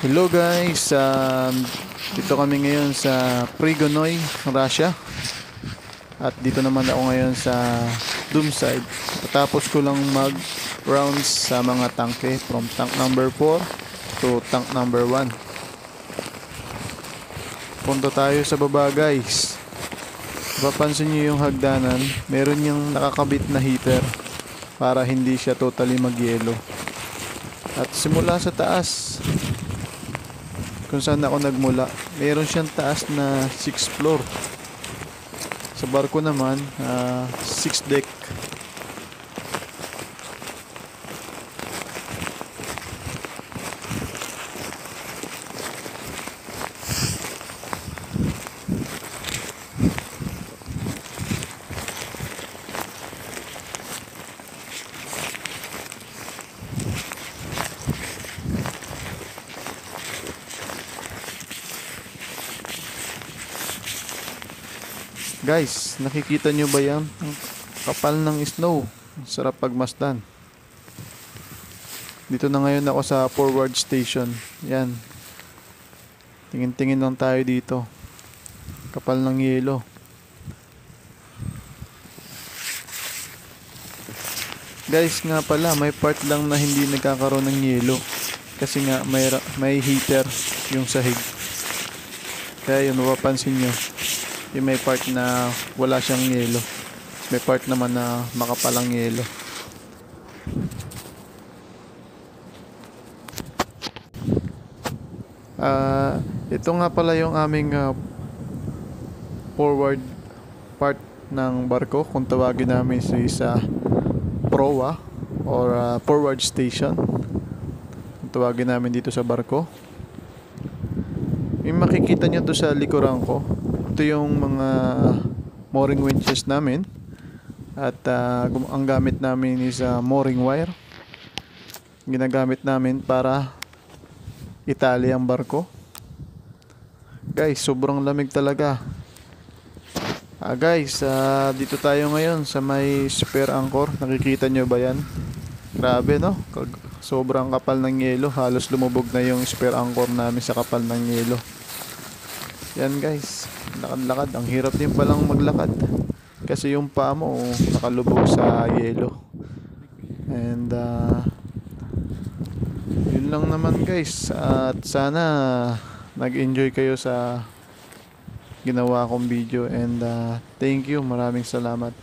Hello guys, dito kami ngayon sa Prigonoy, Russia. At dito naman ako ngayon sa Doomside. Tapos ko lang mag rounds sa mga tangke from tank number 4 to tank number 1. Punta tayo sa baba guys. Papansin nyo yung hagdanan, meron yung nakakabit na heater para hindi siya totally mag-yelo. At simula sa taas, kung saan ako nagmula, meron siyang taas na 6th floor. Sa barko naman, 6th deck. Guys, nakikita nyo ba yan? Ang kapal ng snow. Sarap pagmasdan. Dito na ngayon ako sa forward station. Yan. Tingin-tingin lang tayo dito. Kapal ng yelo. Guys, nga pala, may part lang na hindi nagkakaroon ng yelo. Kasi nga may heater yung sahig. Kaya yun, mapapansin nyo. Yung may part na wala siyang yelo. May part naman na makapalang yelo. Ito nga pala yung aming forward part ng barko. Kung tawagin namin sa proa or forward station. Kung tawagin namin dito sa barko. Yung makikita nyo to sa likuran ko. Ito yung mga mooring winches namin. At ang gamit namin is mooring wire. Ginagamit namin para itali ang barko. Guys, sobrang lamig talaga. Guys, dito tayo ngayon sa may spare anchor. Nakikita nyo ba yan? Grabe no? Sobrang kapal ng yelo. Halos lumubog na yung spare anchor namin sa kapal ng yelo. Yan guys, lakad-lakad. Ang hirap din palang maglakad kasi yung paa mo nakalubog sa yelo. And yun lang naman guys. At sana nag-enjoy kayo sa ginawa kong video. And thank you, maraming salamat.